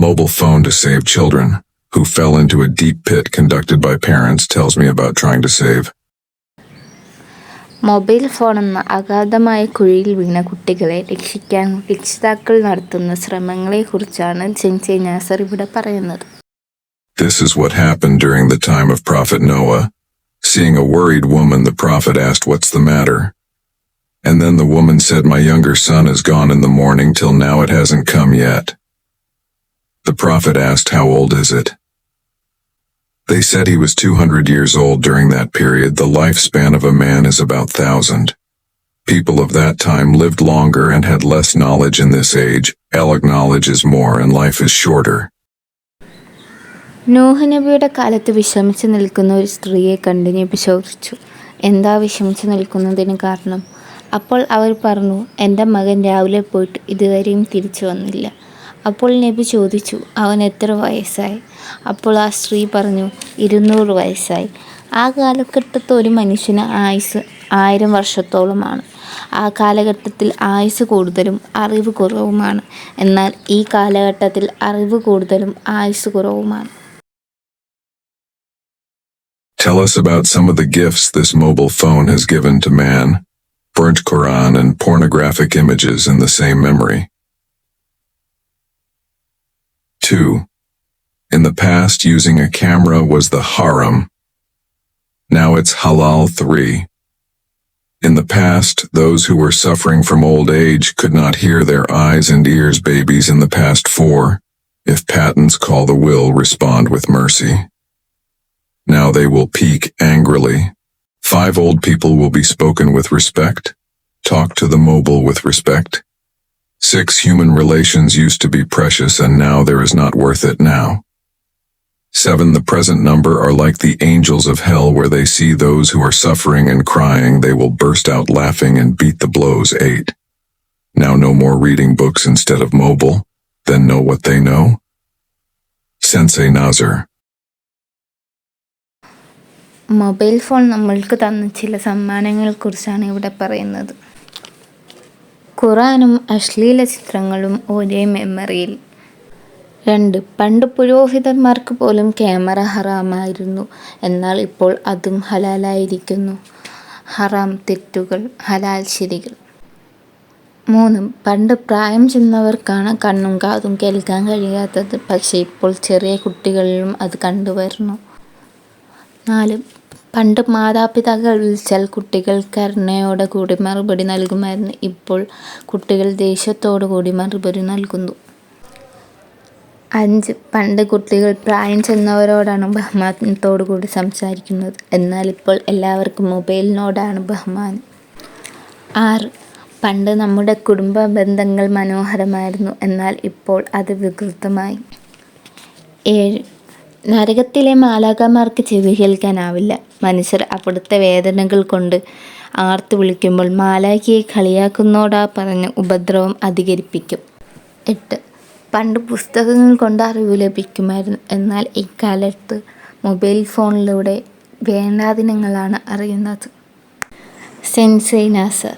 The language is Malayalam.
mobile phone to save children who fell into a deep pit conducted by parents tells me about trying to save. Mobile ഫോണെന്ന അഗാധമായ കുഴിയിൽ വീണ കുട്ടികളെ രക്ഷിക്കാൻ രക്ഷിതാക്കൾ നടത്തുന്ന ശ്രമങ്ങളെക്കുറിച്ചാണ് സെൻസെയ് നാസർ ഇവിടെ പറയുന്നത്. This is what happened during the time of Prophet Noah. Seeing a worried woman, the prophet asked, "What's the matter?" And then the woman said, "My younger son is gone in the morning till now it hasn't come yet." The prophet asked, "How old is it?" They said he was 200 years old. During that period, the lifespan of a man is about 1,000. People of that time lived longer and had less knowledge. In this age, Alec knowledge is more and life is shorter. Nuh നബിയുടെ കാലത്ത് വിഷമിച്ച് നിൽക്കുന്ന ഒരു സ്ത്രീയെ കണ്ട് നബി ചോദിച്ചു, എന്താ വിഷമിച്ച് നിൽക്കുന്നതിന് കാരണം? അപ്പോൾ അവർ പറഞ്ഞു, എൻ്റെ മകൻ രാവിലെ പോയിട്ട് ഇതുവരെയും തിരിച്ചു വന്നില്ല. അപ്പോൾ നബി ചോദിച്ചു, അവൻ എത്ര വയസ്സായി? അപ്പോൾ ആ സ്ത്രീ പറഞ്ഞു, 200 വയസ്സായി. ആ കാലഘട്ടത്തിൽ ഒരു മനുഷ്യന് ആയുസ് 1000 വർഷത്തോളമാണ്. ആ കാലഘട്ടത്തിൽ ആയുസ് കൂടുതലും അറിവ് കുറവുമാണ്. എന്നാൽ ഈ കാലഘട്ടത്തിൽ അറിവ് കൂടുതലും ആയുസ് കുറവുമാണ്. Tell us about some of the gifts this mobile phone has given to man. Burnt Quran and pornographic images in the same memory. 2. In the past, using a camera was the haram. Now it's halal. 3. In the past, those who were suffering from old age could not hear their eyes and ears. Babies in the past. 4. If patents call the will respond with mercy. Now they will peak angrily. 5. Old people will be spoken with respect. Talk to the mobile with respect. 6. Human relations used to be precious and now there is not worth it now. 7. The present number are like the angels of hell, where they see those who are suffering and crying, they will burst out laughing and beat the blows. 8. Now no more reading books instead of mobile, then know what they know. Sensei Nazar. Mobile phone നമ്മൾക്ക് തന്ന ചില സമ്മാനങ്ങളെക്കുറിച്ചാണ് ഇവിടെ പറയുന്നത്. ഖുർആനും അശ്ലീല ചിത്രങ്ങളും ഒരേ മെമ്മറിയിൽ. 2. പണ്ട് പുരോഹിതന്മാർക്ക് പോലും ക്യാമറ ഹറാമായിരുന്നു. എന്നാൽ ഇപ്പോൾ അതും ഹലാലായിരിക്കുന്നു. ഹറാം തെറ്റുകൾ, ഹലാൽ ശരികൾ. 3. പണ്ട് പ്രായം ചെന്നവർക്കാണ് കണ്ണും കാതും കേൾക്കാൻ കഴിയാത്തത്. പക്ഷേ ഇപ്പോൾ ചെറിയ കുട്ടികളിലും അത് കണ്ടുവരുന്നു. 4. പണ്ട് മാതാപിതാക്കൾ വിളിച്ചാൽ കുട്ടികൾ കരുണയോടെ കൂടി മറുപടി നൽകുമായിരുന്നു. ഇപ്പോൾ കുട്ടികൾ ദേഷ്യത്തോടു കൂടി മറുപടി നൽകുന്നു. 5. പണ്ട് കുട്ടികൾ പ്രായം ചെന്നവരോടാണ് ബഹുമാനത്തോടു കൂടി സംസാരിക്കുന്നത്. എന്നാൽ ഇപ്പോൾ എല്ലാവർക്കും മൊബൈലിനോടാണ് ബഹുമാനം. 6. പണ്ട് നമ്മുടെ കുടുംബ ബന്ധങ്ങൾ മനോഹരമായിരുന്നു. എന്നാൽ ഇപ്പോൾ അത് വികൃതമായി. 7. നരകത്തിലെ മാലാഖമാർക്ക് ചെവി കേൾക്കാനാവില്ല. മനുഷ്യർ അവിടുത്തെ വേദനകൾ കൊണ്ട് ആർത്തു വിളിക്കുമ്പോൾ മാലാഖയെ കളിയാക്കുന്നോടാ പറഞ്ഞ് ഉപദ്രവം അധികരിപ്പിക്കും. 8. പണ്ട് പുസ്തകങ്ങൾ കൊണ്ട് അറിവ് ലഭിക്കുമായിരുന്നു. എന്നാൽ ഇക്കാലത്ത് മൊബൈൽ ഫോണിലൂടെ വേണ്ടാദിനങ്ങളാണ് അറിയുന്നത്. സെൻസെയ് നാസർ.